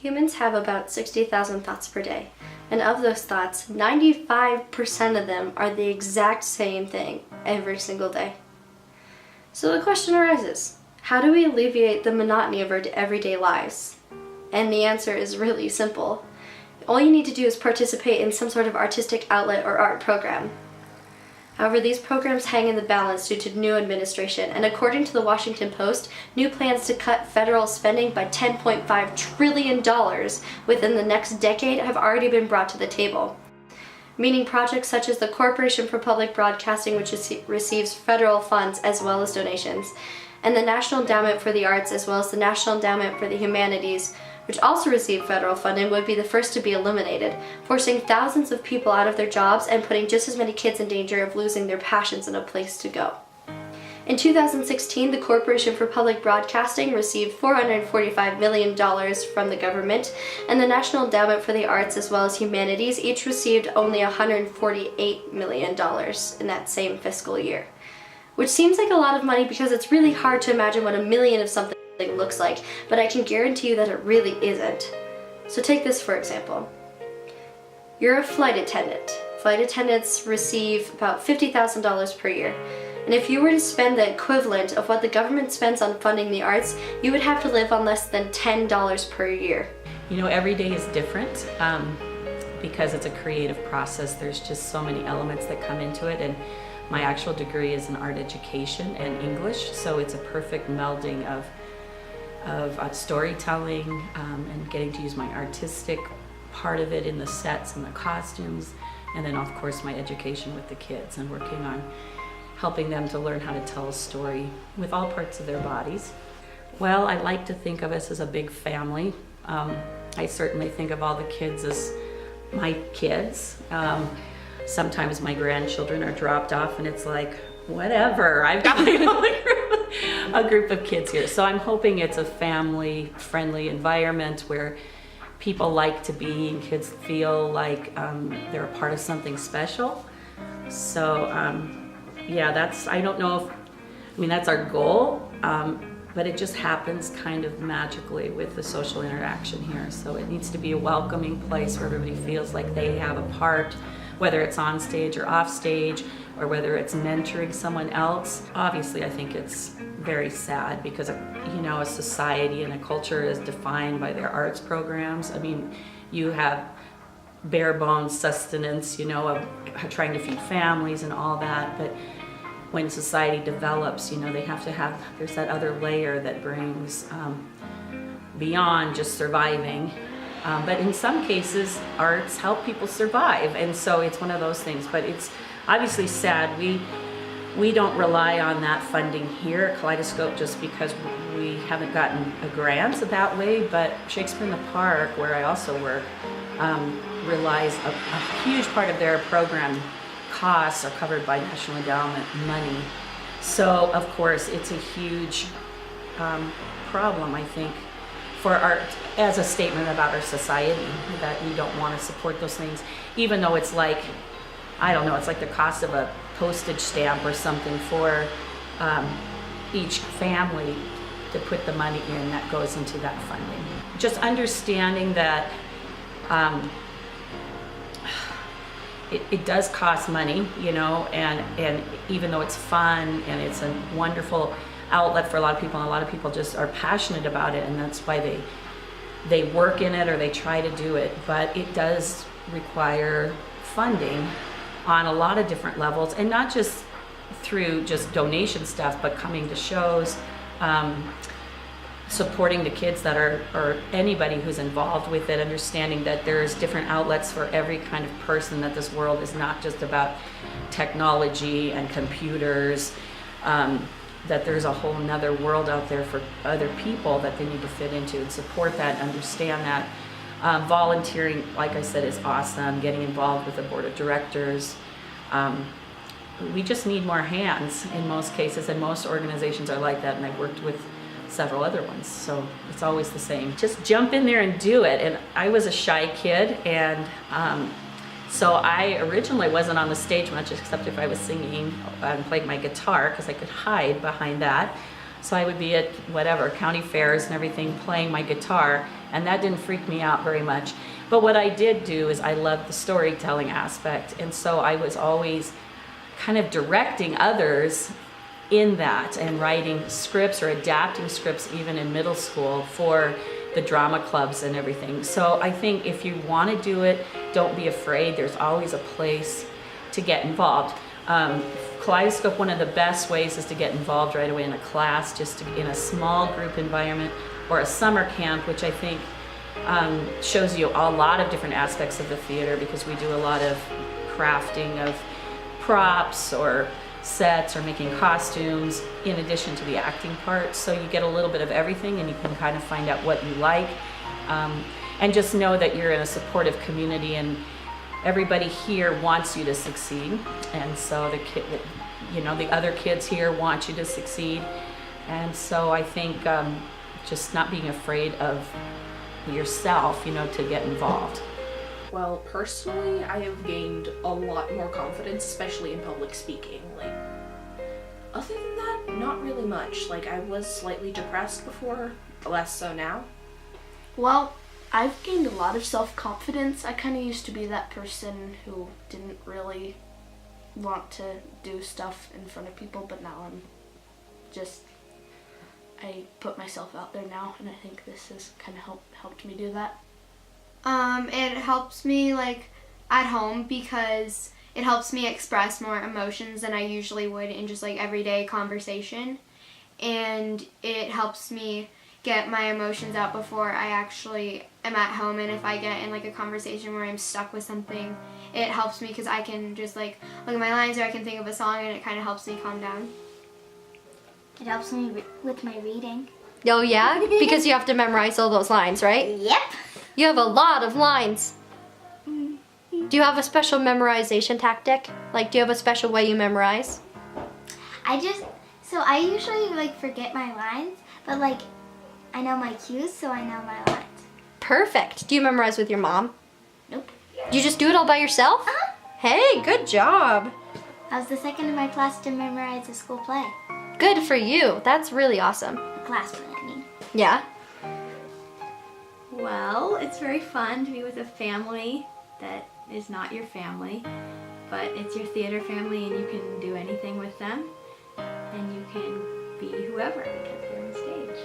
Humans have about 60,000 thoughts per day, and of those thoughts, 95% of them are the exact same thing every single day. So the question arises, how do we alleviate the monotony of our everyday lives? And the answer is really simple. All you need to do is participate in some sort of artistic outlet or art program. However, these programs hang in the balance due to new administration, and according to the Washington Post, new plans to cut federal spending by $10.5 trillion within the next decade have already been brought to the table. Meaning projects such as the Corporation for Public Broadcasting, which receives federal funds as well as donations, and the National Endowment for the Arts as well as the National Endowment for the Humanities, which also receive federal funding, would be the first to be eliminated, forcing thousands of people out of their jobs and putting just as many kids in danger of losing their passions and a place to go. In 2016, the Corporation for Public Broadcasting received $445 million from the government, and the National Endowment for the Arts as well as Humanities each received only $148 million in that same fiscal year. Which seems like a lot of money because it's really hard to imagine what a million of something looks like, but I can guarantee you that it really isn't. So take this for example. You're a flight attendant. Flight attendants receive about $50,000 per year. And if you were to spend the equivalent of what the government spends on funding the arts, you would have to live on less than $10 per year. You know, every day is different because it's a creative process. There's just so many elements that come into it, and my actual degree is in art education and English, so it's a perfect melding of storytelling and getting to use my artistic part of it in the sets and the costumes, and then of course my education with the kids and working on helping them to learn how to tell a story with all parts of their bodies. Well, I like to think of us as a big family. I certainly think of all the kids as my kids. Sometimes my grandchildren are dropped off and it's like, whatever, I've got my own a group of kids here. So I'm hoping it's a family-friendly environment where people like to be and kids feel like they're a part of something special. So yeah, I don't know if, that's our goal, but it just happens kind of magically with the social interaction here. So it needs to be a welcoming place where everybody feels like they have a part, whether it's on stage or off stage, or whether it's mentoring someone else. Obviously, I think it's very sad because, a society and a culture is defined by their arts programs. You have bare bones sustenance, of trying to feed families and all that, but when society develops, they have to have, there's that other layer that brings beyond just surviving. But in some cases, arts help people survive, and so it's one of those things. But it's obviously sad. We don't rely on that funding here at Kaleidoscope just because we haven't gotten a grant that way, but Shakespeare in the Park, where I also work, relies a huge part of their program costs are covered by National Endowment money. So, of course, it's a huge problem, I think, for art as a statement about our society, that we don't want to support those things, even though it's like, I don't know, it's like the cost of a postage stamp or something for each family to put the money in that goes into that funding. Just understanding that it does cost money, and even though it's fun and it's a wonderful outlet for a lot of people, and a lot of people just are passionate about it, and that's why they work in it or they try to do it, but it does require funding on a lot of different levels, and not just through just donation stuff, but coming to shows, supporting the kids that are, or anybody who's involved with it, understanding that there's different outlets for every kind of person, that this world is not just about technology and computers, that there's a whole nother world out there for other people that they need to fit into, and support that and understand that. Volunteering, like I said, is awesome. Getting involved with the board of directors. We just need more hands in most cases, and most organizations are like that, and I've worked with several other ones, so it's always the same. Just jump in there and do it. And I was a shy kid, and so I originally wasn't on the stage much, except if I was singing and playing my guitar, because I could hide behind that. So I would be at whatever, county fairs and everything, playing my guitar, and that didn't freak me out very much. But what I did do is I loved the storytelling aspect, and so I was always kind of directing others in that and writing scripts or adapting scripts even in middle school for the drama clubs and everything. So I think if you want to do it, don't be afraid. There's always a place to get involved. Kaleidoscope, one of the best ways is to get involved right away in a class, just in a small group environment, or a summer camp, which I think shows you a lot of different aspects of the theater, because we do a lot of crafting of props or sets or making costumes in addition to the acting part. So you get a little bit of everything, and you can kind of find out what you like, and just know that you're in a supportive community, and everybody here wants you to succeed. And so the other kids here want you to succeed. And so I think just not being afraid of yourself, to get involved. Well, personally, I have gained a lot more confidence, especially in public speaking. Other than that, not really much. I was slightly depressed before, less so now. Well, I've gained a lot of self-confidence. I kind of used to be that person who didn't really want to do stuff in front of people, but now I put myself out there now, and I think this has kind of helped me do that. It helps me at home because it helps me express more emotions than I usually would in just everyday conversation, and it helps me get my emotions out before I actually am at home. And if I get in a conversation where I'm stuck with something, it helps me because I can just look at my lines, or I can think of a song, and it kind of helps me calm down. It helps me with my reading. Oh yeah? Because you have to memorize all those lines, right? Yep. You have a lot of lines. Do you have a special memorization tactic? Do you have a special way you memorize? I usually forget my lines, but I know my cues, so I know my lines. Perfect. Do you memorize with your mom? Nope. You just do it all by yourself? Uh-huh. Hey, good job. I was the second in my class to memorize a school play. Good for you. That's really awesome. A class play, I mean. Yeah? Well, it's very fun to be with a family that is not your family, but it's your theater family, and you can do anything with them, and you can be whoever because they're on stage.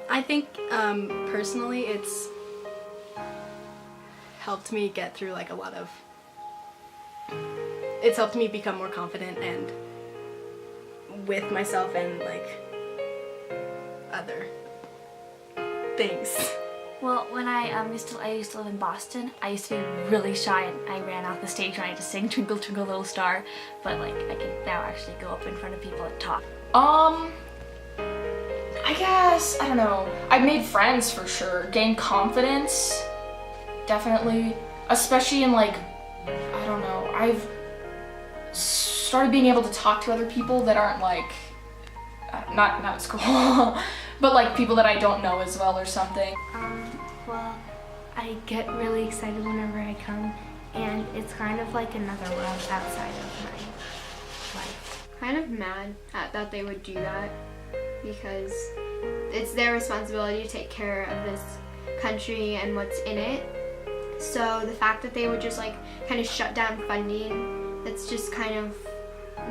I think personally it's helped me get through it's helped me become more confident and with myself and other things. Well, when I used to live in Boston, I used to be really shy, and I ran off the stage trying to sing Twinkle Twinkle Little Star, but I can now actually go up in front of people and talk. I guess, I don't know, I've made friends for sure, gained confidence, definitely, especially in I don't know, I've started being able to talk to other people that aren't not at school, but people that I don't know as well or something. Well, I get really excited whenever I come, and it's kind of like another world outside of my life. Kind of mad that they would do that, because it's their responsibility to take care of this country and what's in it. So the fact that they would just kind of shut down funding, that's just kind of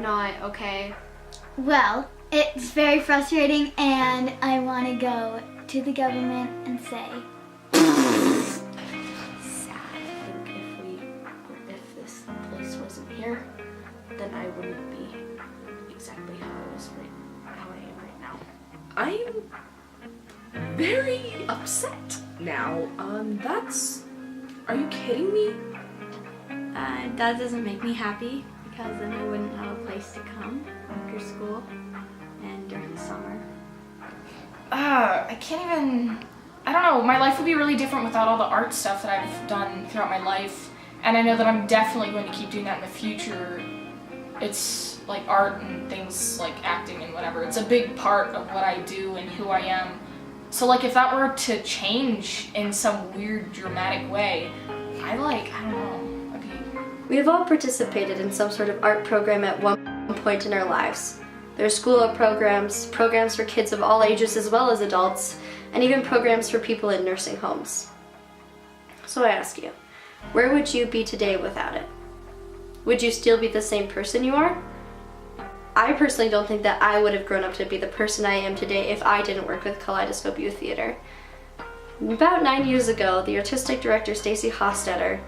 not okay. Well, it's very frustrating, and I want to go to the government and say, Sad. I think if this place wasn't here, then I wouldn't be exactly how I am right now. I'm very upset now. Are you kidding me? That doesn't make me happy, because then I wouldn't have a place to come after school and during the summer. I can't even, I don't know, my life would be really different without all the art stuff that I've done throughout my life, and I know that I'm definitely going to keep doing that in the future. It's art and things acting and whatever, it's a big part of what I do and who I am. So if that were to change in some weird dramatic way, I don't know, We have all participated in some sort of art program at one point in our lives. There's school art programs for kids of all ages as well as adults, and even programs for people in nursing homes. So I ask you, where would you be today without it? Would you still be the same person you are? I personally don't think that I would have grown up to be the person I am today if I didn't work with Kaleidoscope Youth Theater. About 9 years ago, the artistic director Stacy Hostetter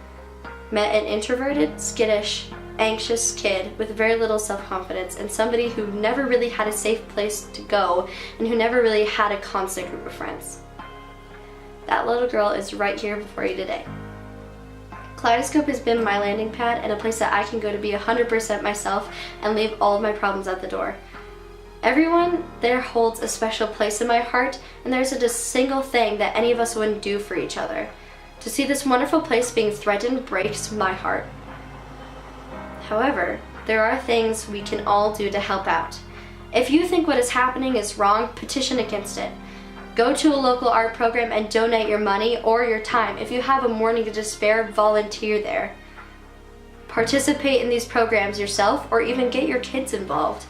met an introverted, skittish, anxious kid with very little self-confidence and somebody who never really had a safe place to go and who never really had a constant group of friends. That little girl is right here before you today. Kaleidoscope has been my landing pad and a place that I can go to be 100% myself and leave all of my problems at the door. Everyone there holds a special place in my heart, and there isn't a single thing that any of us wouldn't do for each other. To see this wonderful place being threatened breaks my heart. However, there are things we can all do to help out. If you think what is happening is wrong, petition against it. Go to a local art program and donate your money or your time. If you have a morning to spare, volunteer there. Participate in these programs yourself or even get your kids involved.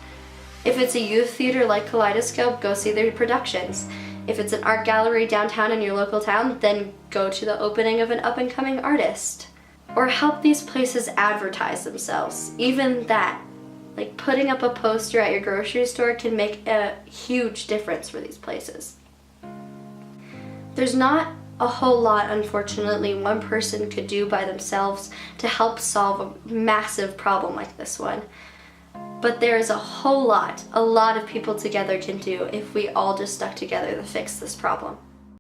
If it's a youth theater like Kaleidoscope, go see their productions. If it's an art gallery downtown in your local town, then go to the opening of an up-and-coming artist. Or help these places advertise themselves. Even that, like putting up a poster at your grocery store, can make a huge difference for these places. There's not a whole lot, unfortunately, one person could do by themselves to help solve a massive problem like this one. But there is a lot of people together can do if we all just stuck together to fix this problem.